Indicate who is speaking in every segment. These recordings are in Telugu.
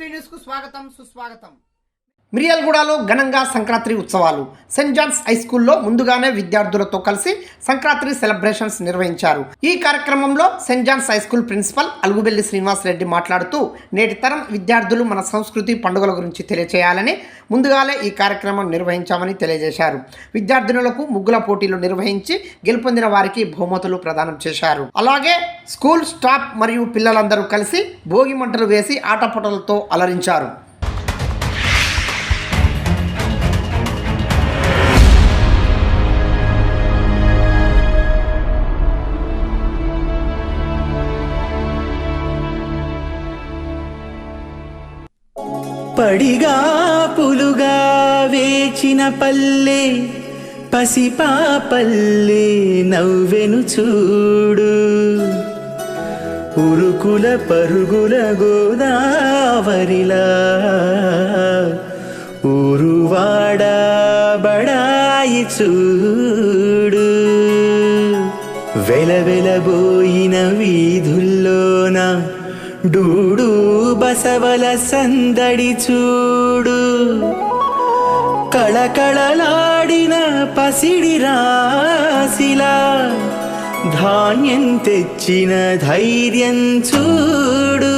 Speaker 1: న్యూస్ కు స్వాగతం సుస్వాగతం. మిర్యాలగూడలో ఘనంగా సంక్రాంతి ఉత్సవాలు. సెయింట్ జాన్స్ హై స్కూల్లో ముందుగానే విద్యార్థులతో కలిసి సంక్రాంతి సెలబ్రేషన్స్ నిర్వహించారు. ఈ కార్యక్రమంలో Saint John's high school principal Alugubelli Srinivas Reddy మాట్లాడుతూ నేటి తరం విద్యార్థులు మన సంస్కృతి పండుగల గురించి తెలియచేయాలని ముందుగానే ఈ కార్యక్రమం నిర్వహించామని తెలియజేశారు. విద్యార్థినులకు ముగ్గుల పోటీలు నిర్వహించి గెలుపొందిన వారికి బహుమతులు ప్రదానం చేశారు. అలాగే స్కూల్ స్టాఫ్ మరియు పిల్లలందరూ కలిసి భోగి మంటలు వేసి ఆటపాటలతో అలరించారు.
Speaker 2: పడిగా పులుగా వేచిన పల్లె పసిపాపల్లె నవ్వెను చూడు, ఉరుకుల పరుగుల గోదావరిలా ఊరువాడ బడాయి చూడు, వెలవెలబోయిన వీధుల్లోన డూడు బసవల సందడి చూడు, కళకళలాడిన పసిడి రాశిలా ధాన్యం తెచ్చిన ధైర్యం చూడు.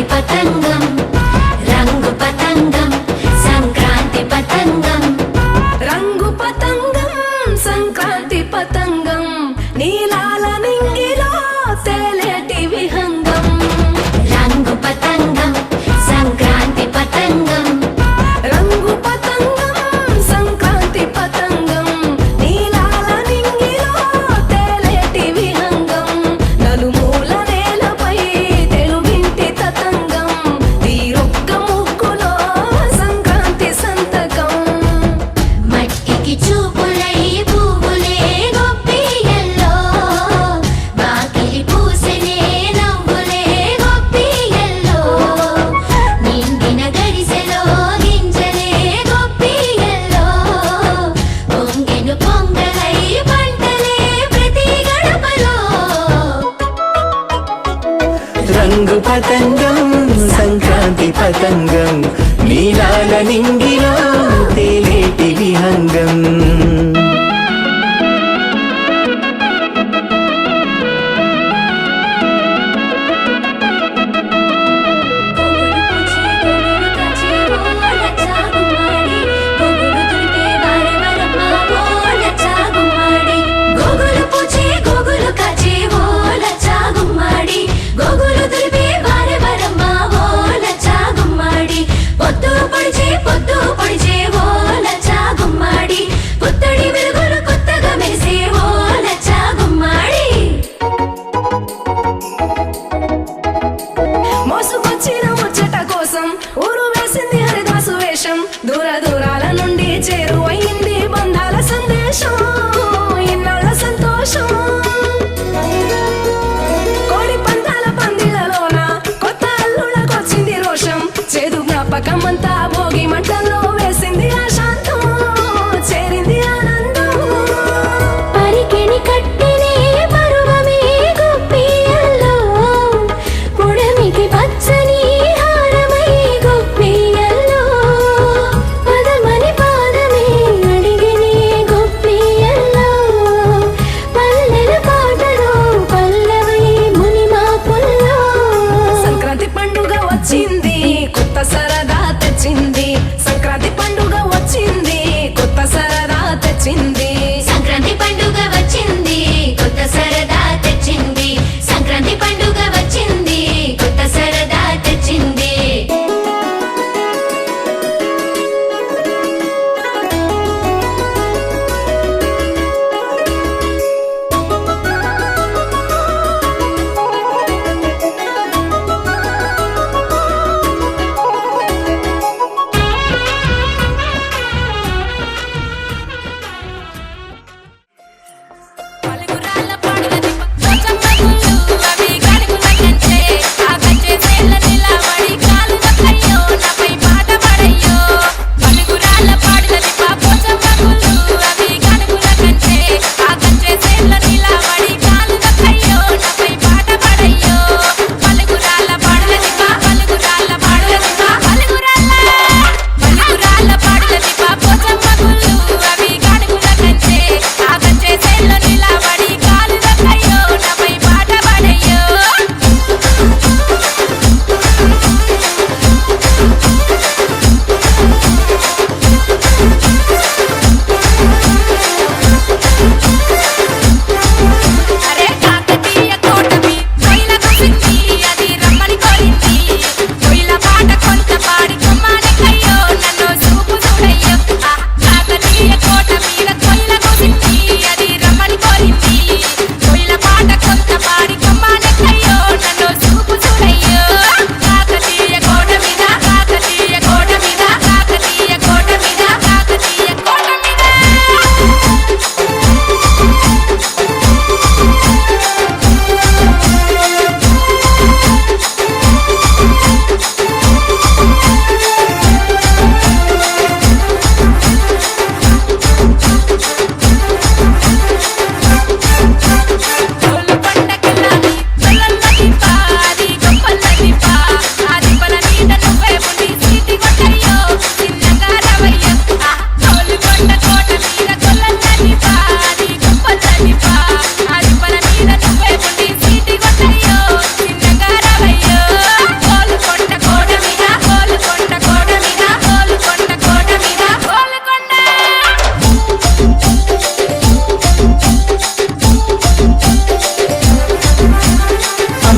Speaker 3: పతంగం రంగు పతంగం సంక్రాంతి పతంగం, రంగు పతంగం సంక్రాంతి పతంగం, నీలాల నింగిలో తేలేటి విహంగం. రంగు పతంగం సంక్రాంతి పతంగం, రంగు పతంగం సంక్రాంతి పతంగం, నీలాల నింగిలో తేలేటి విహంగం. నలుమూల నేలపై తెలుగింటి తతంగం, తీరొక్క ముగ్గులో సంక్రాంతి సంతకం. మట్టికి చూపులై పువ్వులే గొప్పియల్లో, వాకిలి పూసెనే నవ్వులే గొప్పియల్లో, నిండిన గరిసెలో గింజలే గొప్పియల్లో, పొంగెను పొంగలై పంటలే ప్రతి గడపలో.
Speaker 2: రంగు పతంగం సంక్రాంతి పతంగం, నీలాల నింగిలో తేలేటి విహంగం.
Speaker 3: గోగులు పూచే గోగులు కాచే ఓ లచ్చా గుమ్మాడి, గోగులు దులిపే వారె వరమ్మ ఓ లచ్చా గుమ్మాడి, పొద్దు పొడిచే ఓ లచ్చా గుమ్మాడి,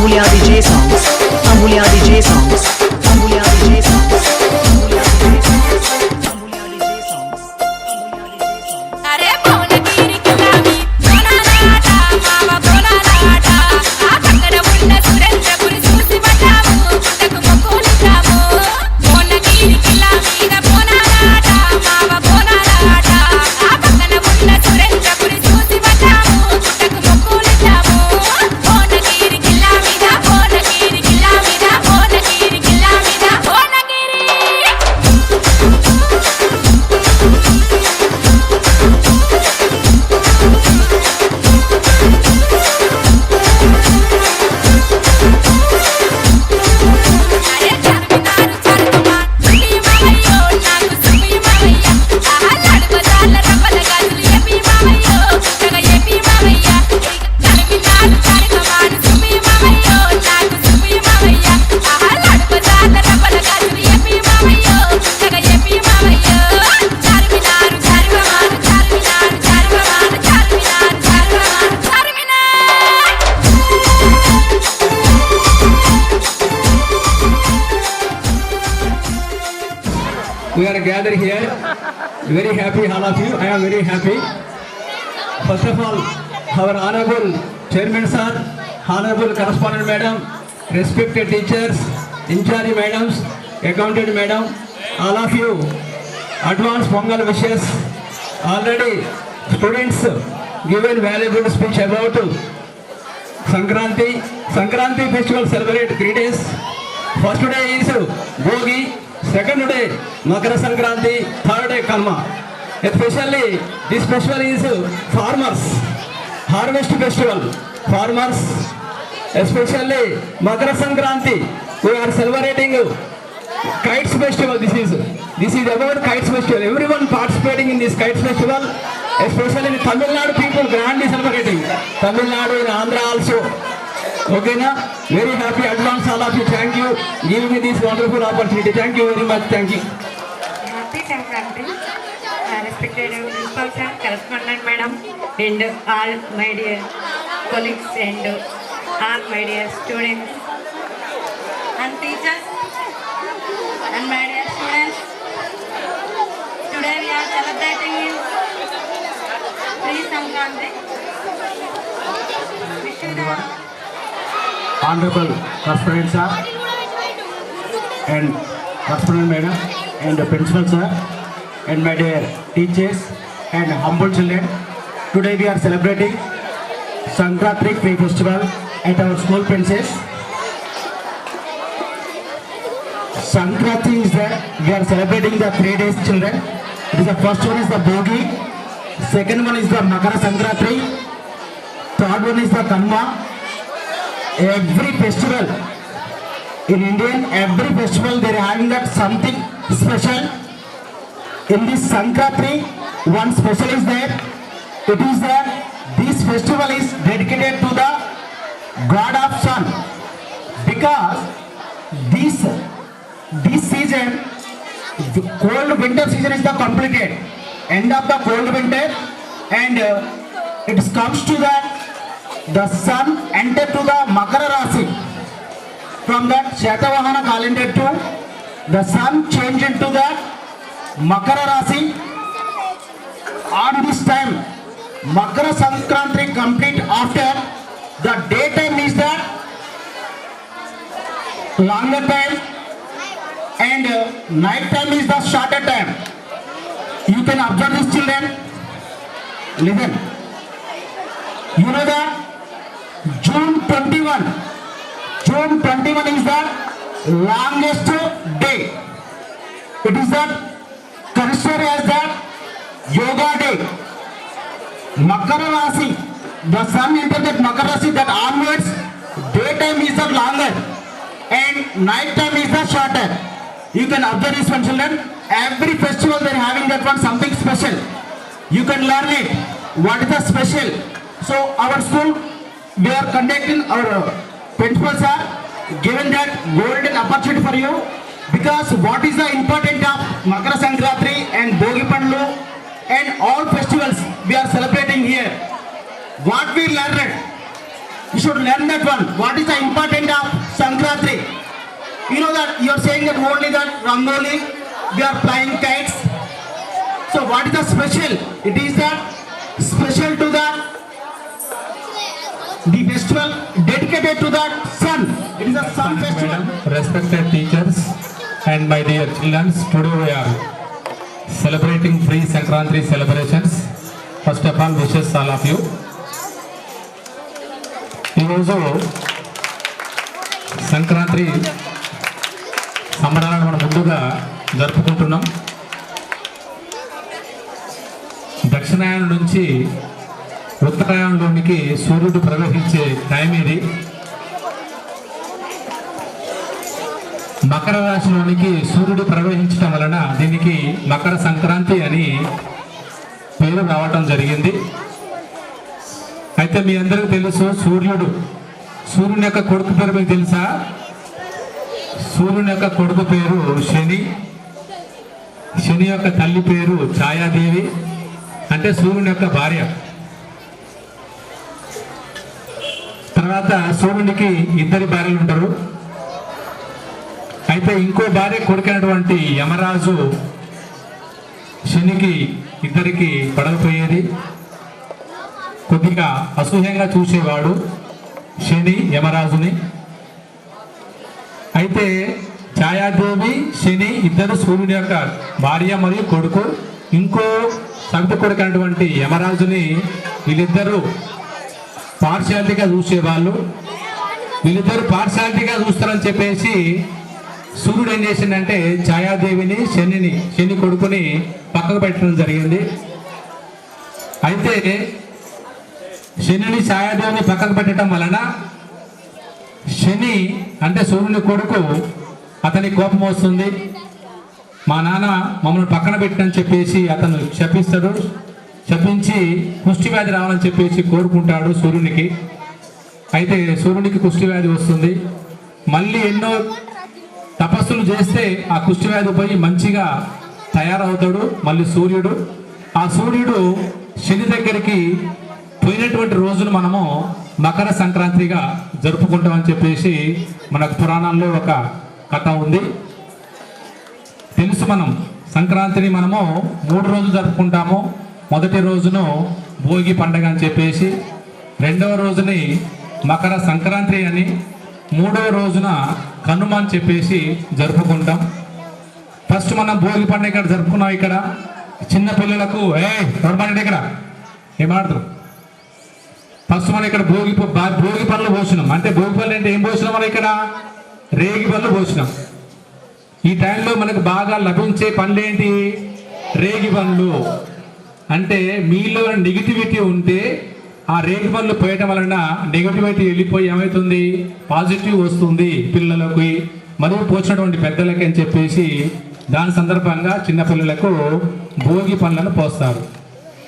Speaker 2: Amulya DJ songs. Amulya DJ songs. Amulya DJ songs. Amulya DJ songs. Amulya DJ songs.
Speaker 3: అరే భువనగిరికి రావి బోనాలాట మావ బోనాలాట ఆ పక్కన ఉన్న సురేంద్రపురి చూసి పడ్డాము పుట్టకు మొక్కులిద్దాము భువనగిరికి రావి బోనాలాట మావ బోనాలాట ఆ పక్కన ఉన్న సురేంద్రపురి చూసి పడ్డాము పుట్టకు మొక్కులిద్దాము భువనగిరికి రావి భువనగిరికి రావి భువనగిరికి రావి భువనగిరి అరే చార్మినారు చార్మా సుఖీ మావయ్యో నాకు సుఖీ మావయ్య ఆహలాడు బజార్ల రవ్వల గాజులు ఏపీ మావయ్యో జగ ఏపీ మావయ్య చార్మినారు చార్మా సుఖీ మావయ్యో నాకు సుఖీ మావయ్య ఆహలాడు బజార్ల రవ్వల గాజులు ఏపీ మావయ్యో జగ ఏపీ మావయ్య Charminar చార్మా Charminar చార్మా Charminar చార్మా Charminar
Speaker 4: We are gathered here, very happy, all of you. I am very happy. First of all, our honorable chairman sir, honorable correspondent madam, respected teachers, in-charge madams, accountant madam, all of you, advance Pongal wishes. Already students given valuable speech about Sankranti. Sankranti festival celebrate 3 days. First day is Bogi, second day Makara Sankranti, third day Kanma. Especially this festival is farmers, harvest festival. Farmers, especially Makara Sankranti, we are celebrating kites festival. This is about kites festival. Everyone participating in this kites festival, especially in Tamil Nadu people grandly celebrating. Tamil Nadu and Andhra also. Okay, na? Very happy advance all of you. Thank you giving me this wonderful opportunity. Thank you very much. Thank you.
Speaker 5: Happy Sankranti, respected principal sir, correspondent madam, and all my dear colleagues and all my dear students and teachers and my dear students. Today we are celebrating in Sankranti. Wish you the
Speaker 4: Honorable correspondent sir and correspondent madam and the principal sir and my dear teachers and humble children. Today we are celebrating Sankranti festival at our school premises. Sankranti is that we are celebrating the 3 days children. It is the first one is the Bogi, second one is the Makara Sankranti, third one is the Kanma. Every festival in Indian, every festival they are having that something special. In this Sankranti, one special is there. It is that this festival is dedicated to the God of Sun, because this season, the cold winter season is the completed end of the cold winter, and it comes to that the sun enter to the Makara Rasi. From that Shatavahana calendar to the sun change into that Makara Rasi. On this time, Makara Sankranti complete after the daytime is the longer time and night time is the shorter time. You can observe this children. Listen. You know that June 21 is the longest day. It is that considered as the yoga day. Makara Rasi, the sun enters that Makara Rasi, that onwards daytime is the longer and night time is the shorter. You can observe this one children. Every festival they are having that one something special. You can learn it. What is the special? So our school, we are conducting, our principals are given that golden opportunity for you, because what is the important of Makara Sankranti and Bogi Pandlu and all festivals we are celebrating here. What we learned,
Speaker 6: You should learn that one. What is the importance of Sankranti? You know that you are saying that only that Rangoli, we are flying kites. So what is the special? It is that special to the festival dedicated to the sun. It is a sun festival.
Speaker 7: Madam, respected teachers and my dear children, today we are celebrating free Sankranti celebrations. First of all, wishes all of you. ఈరోజు సంక్రాంతి సంబరాలను మనం ముందుగా జరుపుకుంటున్నాం. దక్షిణాయనం నుంచి ఉత్తరాయణంలోనికి సూర్యుడు ప్రవహించే టైం ఇది. మకర రాశిలోనికి సూర్యుడు ప్రవహించడం వలన దీనికి మకర సంక్రాంతి అని పేరు రావటం జరిగింది. అయితే మీ అందరికీ తెలుసు సూర్యుని యొక్క కొడుకు పేరు మీకు తెలుసా? సూర్యుని యొక్క కొడుకు పేరు శని. శని యొక్క తల్లి పేరు ఛాయాదేవి, అంటే సూర్యుని యొక్క భార్య. తర్వాత సూర్యునికి ఇద్దరి భార్యలు ఉంటారు. అయితే ఇంకో భార్య కొడుకైనటువంటి యమరాజు శనికి ఇద్దరికి పడకపోయేది. కొద్దిగా అసూహ్యంగా చూసేవాడు శని యమరాజుని. అయితే ఛాయాదేవి శని ఇద్దరు సూర్యుని యొక్క భార్య మరియు కొడుకు. ఇంకో సవిత కొడుకు అయినటువంటి యమరాజుని వీళ్ళిద్దరూ పార్షాలిటీగా చూసేవాళ్ళు. వీళ్ళిద్దరు పార్షాలిటీగా చూస్తారని చెప్పేసి సూర్యుడు ఏం చేసిందంటే ఛాయాదేవిని శని కొడుకుని పక్కకు పెట్టడం జరిగింది. అయితే శనిని ఛాయాదేవిని పక్కకు పెట్టడం వలన శని అంటే సూర్యుని కొడుకు అతని కోపం వస్తుంది. మా నాన్న మమ్మల్ని పక్కన పెట్టని చెప్పేసి అతను శపిస్తాడు. శపించి కుష్టి వ్యాధి రావాలని చెప్పేసి కోరుకుంటాడు సూర్యునికి. అయితే సూర్యునికి కుష్టి వ్యాధి వస్తుంది. మళ్ళీ ఎన్నో తపస్సులు చేస్తే ఆ కుష్టి వ్యాధి పోయి మంచిగా తయారవుతాడు మళ్ళీ సూర్యుడు. ఆ సూర్యుడు శని దగ్గరికి పోయినటువంటి రోజును మనము మకర సంక్రాంతిగా జరుపుకుంటామని చెప్పేసి మనకు పురాణంలో ఒక కథ ఉంది. తెలుసు, మనం సంక్రాంతిని మనము 3 రోజులు జరుపుకుంటాము. మొదటి రోజును భోగి పండగ అని చెప్పేసి, రెండవ రోజుని మకర సంక్రాంతి అని, మూడవ రోజున కనుమ అని చెప్పేసి జరుపుకుంటాం. ఫస్ట్ మనం భోగి పండుగ ఇక్కడ జరుపుకున్నాం. ఇక్కడ చిన్న పిల్లలకు పండుగ ఇక్కడ ఏమాడతారు. ఫస్ట్ మనం ఇక్కడ భోగి పళ్ళు పోసినాం. అంటే భోగి పళ్ళు అంటే ఏం పోసినాం? మనం ఇక్కడ రేగి పళ్ళు పోసినాం. ఈ టైంలో మనకు బాగా లభించే పండ్లు ఏంటి? రేగి పండ్లు. అంటే మీలో నెగిటివిటీ ఉంటే ఆ రేగి పండ్లు పోయటం వలన నెగిటివిటీ వెళ్ళిపోయి ఏమవుతుంది? పాజిటివ్ వస్తుంది పిల్లలకి మరియు పోసినటువంటి పెద్దలకి అని చెప్పేసి దాని సందర్భంగా చిన్నపిల్లలకు భోగి పండ్లను పోస్తారు.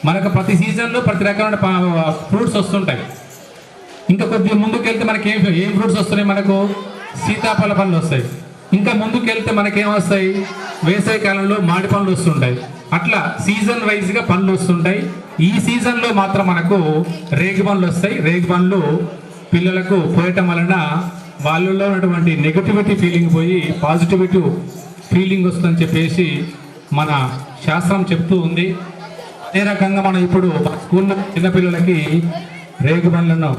Speaker 7: మనకు ప్రతి సీజన్లో ప్రతి రకమైన ఫ్రూట్స్ వస్తుంటాయి. ఇంకా కొద్దిగా ముందుకు వెళ్తే మనకి ఏం ఫ్రూట్స్ వస్తున్నాయి? మనకు సీతాఫల పండ్లు వస్తాయి. ఇంకా ముందుకు వెళ్తే మనకేం వస్తాయి? వేసవి కాలంలో మామిడి పండ్లు వస్తుంటాయి. అట్లా సీజన్ వైజ్గా పండ్లు వస్తుంటాయి. ఈ సీజన్లో మాత్రం మనకు రేగి పండ్లు వస్తాయి. రేగి పండ్లు పిల్లలకు పోయటం వలన వాళ్ళలో ఉన్నటువంటి నెగటివిటీ ఫీలింగ్ పోయి పాజిటివిటీ ఫీలింగ్ వస్తుందని చెప్పేసి మన శాస్త్రం చెప్తూ ఉంది. అదే రకంగా మనం ఇప్పుడు స్కూల్లో చిన్నపిల్లలకి రేగి పండ్లను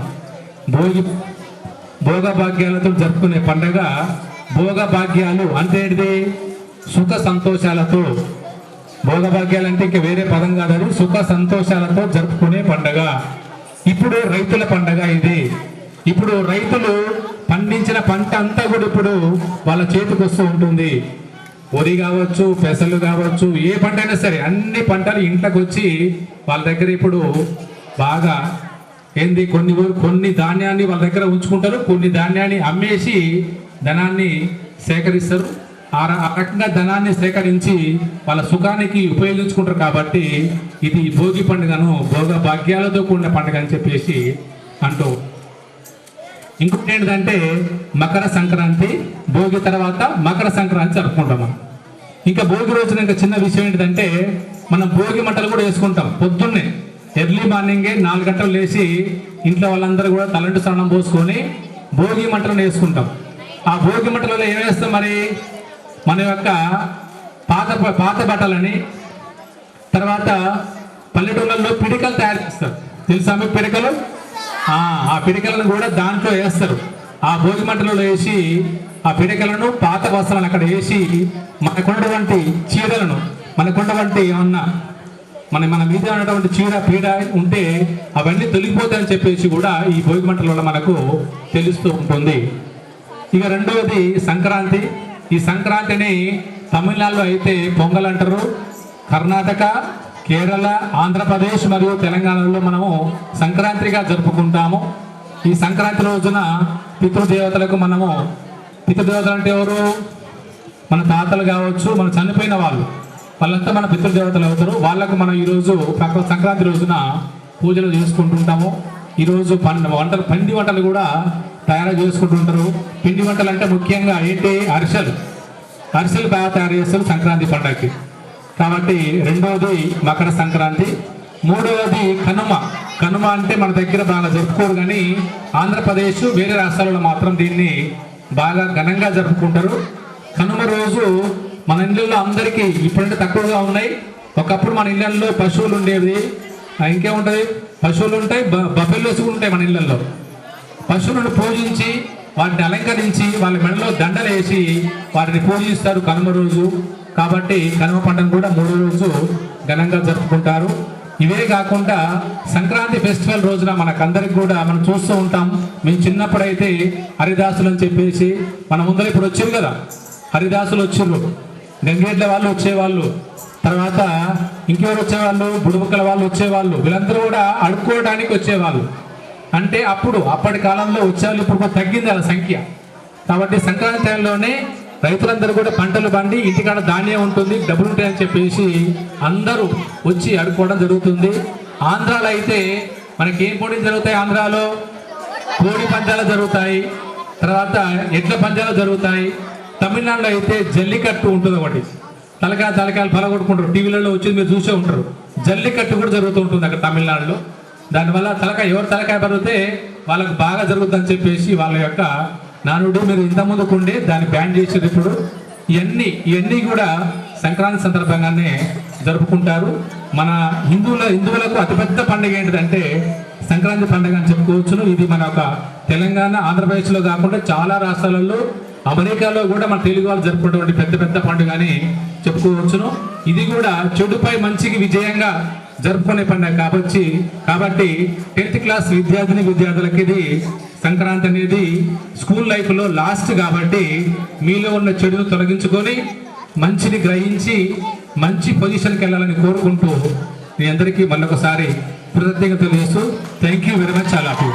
Speaker 7: భోగభాగ్యాలతో జరుపుకునే పండగ. భోగభాగ్యాలు అంటే ఏంటిది? సుఖ సంతోషాలతో. భోగభాగ్యాలు అంటే ఇంకా వేరే పదం కాదు, అది సుఖ సంతోషాలతో జరుపుకునే పండగ. ఇప్పుడు రైతుల పండగ ఇది. ఇప్పుడు రైతులు పండించిన పంట అంతా కూడా ఇప్పుడు వాళ్ళ చేతికి వస్తూ ఉంటుంది. వరి కావచ్చు, పెసలు కావచ్చు, ఏ పంట అయినా సరే అన్ని పంటలు ఇంట్లోకి వచ్చి వాళ్ళ దగ్గర ఇప్పుడు బాగా ఏంది కొన్ని ధాన్యాన్ని వాళ్ళ దగ్గర ఉంచుకుంటారు, కొన్ని ధాన్యాన్ని అమ్మేసి ధనాన్ని సేకరిస్తారు. ఆ రకంగా ధనాన్ని సేకరించి వాళ్ళ సుఖానికి ఉపయోగించుకుంటారు. కాబట్టి ఇది భోగి పండుగను భోగ భాగ్యాలతో కూడిన పండుగ అని చెప్పేసి అంటూ. ఇంకొకటి ఏంటంటే మకర సంక్రాంతి. భోగి తర్వాత మకర సంక్రాంతి జరుపుకుంటాం మనం. ఇంకా భోగి రోజున ఇంకా చిన్న విషయం ఏంటంటే మనం భోగి మంటలు కూడా వేసుకుంటాం. పొద్దున్నే ఎర్లీ మార్నింగే 4 గంటలు లేచి ఇంట్లో వాళ్ళందరూ కూడా తలంటు స్నానం పోసుకొని భోగి మంటలను వేసుకుంటాం. ఆ భోగి మంటలలో ఏం వేస్తాం మరి? మన యొక్క పాత బట్టలని, తర్వాత పల్లెటూళ్ళల్లో పిడికలు తయారు చేస్తారు. తెలుసా మీకు పిడికలు? ఆ పిడికలను కూడా దాంట్లో వేస్తారు. ఆ భోగి మంటలలో వేసి ఆ పిడికలను, పాత వస్త్రాలను అక్కడ వేసి మనకున్నటువంటి చీరలను, మనకున్నటువంటి ఏమన్నా మన మీద ఉన్నటువంటి చీర పీడ ఉంటే అవన్నీ తొలగిపోతాయని చెప్పేసి కూడా ఈ భోగి మంటల వల్ల మనకు తెలుస్తూ ఉంటుంది. ఇక రెండవది సంక్రాంతి. ఈ సంక్రాంతిని తమిళనాడులో అయితే పొంగల్ అంటారు. కర్ణాటక, కేరళ, ఆంధ్రప్రదేశ్ మరియు తెలంగాణలో మనము సంక్రాంతిగా జరుపుకుంటాము. ఈ సంక్రాంతి రోజున పితృదేవతలకు మనము, పితృదేవతలు అంటే ఎవరు? మన తాతలు కావచ్చు, మన చనిపోయిన వాళ్ళంతా మన పితృదేవతలు అవుతారు. వాళ్ళకు మనం ఈరోజు సంక్రాంతి రోజున పూజలు చేసుకుంటుంటాము. ఈరోజు పిండి వంటలు కూడా తయారు చేసుకుంటుంటారు. పిండి వంటలు అంటే ముఖ్యంగా ఏంటి? అరిసెలు బాగా తయారు చేస్తారు సంక్రాంతి పండుగకి. కాబట్టి రెండవది మకర సంక్రాంతి. మూడవది కనుమ అంటే మన దగ్గర బాగా జరుపుకోరు, కానీ ఆంధ్రప్రదేశ్ వేరే రాష్ట్రాలలో మాత్రం దీన్ని బాగా ఘనంగా జరుపుకుంటారు. కనుమ రోజు మన ఇళ్ళల్లో అందరికీ ఇప్పుడంటే తక్కువగా ఉన్నాయి. ఒకప్పుడు మన ఇళ్ళల్లో పశువులు ఉండేవి. ఇంకేముంటుంది? పశువులు ఉంటాయి, బఫెల్లోస్ ఉంటాయి మన ఇళ్ళల్లో. పశువులను పూజించి వాటిని అలంకరించి వాళ్ళ మెడలో దండలు వేసి వాటిని పూజిస్తారు కనుమ రోజు. కాబట్టి కనుమ పండుగ కూడా 3వ రోజు ఘనంగా జరుపుకుంటారు. ఇవే కాకుండా సంక్రాంతి ఫెస్టివల్ రోజున మనకందరికి కూడా మనం చూస్తూ ఉంటాం. మేము చిన్నప్పుడైతే హరిదాసులు అని చెప్పేసి మన ముందర ఇప్పుడు వచ్చారు కదా, హరిదాసులు వచ్చారు, గంగేట్ల వాళ్ళు వచ్చేవాళ్ళు, తర్వాత ఇంకెవరు వచ్చేవాళ్ళు? బుడుబుక్కల వాళ్ళు వచ్చేవాళ్ళు. వీళ్ళందరూ కూడా అడుక్కోవడానికి వచ్చేవాళ్ళు. అంటే అప్పటి కాలంలో వచ్చేవాళ్ళు. ఇప్పుడు తగ్గింది వాళ్ళ సంఖ్య. కాబట్టి సంక్రాంతి టైంలోనే రైతులందరూ కూడా పంటలు పండి ఇంటికాడ ధాన్యం ఉంటుంది, డబ్బులు ఉంటాయని చెప్పేసి అందరూ వచ్చి అడుక్కోవడం జరుగుతుంది. ఆంధ్రాలో అయితే మనకి ఏం పోటీలు జరుగుతాయి? ఆంధ్రాలో కోడి పందాలు జరుగుతాయి, తర్వాత ఎడ్ల పందాలు జరుగుతాయి. తమిళనాడులో అయితే జల్లికట్టు ఉంటుంది. ఒకటి తలకాయలు పలగొట్టుకుంటారు. టీవీలలో వచ్చి మీరు చూసే ఉంటారు. జల్లికట్టు కూడా జరుగుతూ ఉంటుంది అక్కడ తమిళనాడులో. దానివల్ల ఎవరు తలకాయ పడితే వాళ్ళకు బాగా జరుగుతుందని చెప్పేసి వాళ్ళ యొక్క నానుడు. మీరు ఇంతకుముందుకుండే దాన్ని బ్యాన్ చేసేది. ఇప్పుడు ఇవన్నీ కూడా సంక్రాంతి సందర్భంగానే జరుపుకుంటారు. మన హిందువులకు అతిపెద్ద పండుగ ఏంటిదంటే సంక్రాంతి పండుగ అని చెప్పుకోవచ్చును. ఇది మన ఒక తెలంగాణ, ఆంధ్రప్రదేశ్లో కాకుండా చాలా రాష్ట్రాలలో, అమెరికాలో కూడా మన తెలుగు వాళ్ళు జరుపుకునేటువంటి పెద్ద పండుగ అని చెప్పుకోవచ్చును. ఇది కూడా చెడుపై మంచికి విజయంగా జరుపుకునే పండుగ కాబట్టి 10th క్లాస్ విద్యార్థులకి ఇది సంక్రాంతి అనేది స్కూల్ లైఫ్లో లాస్ట్. కాబట్టి మీలో ఉన్న చెడును తొలగించుకొని మంచిని గ్రహించి మంచి పొజిషన్కి వెళ్ళాలని కోరుకుంటూ మీ అందరికీ మళ్ళొకసారి కృతజ్ఞతలు తెలియజేస్తూ thank you very much all of you.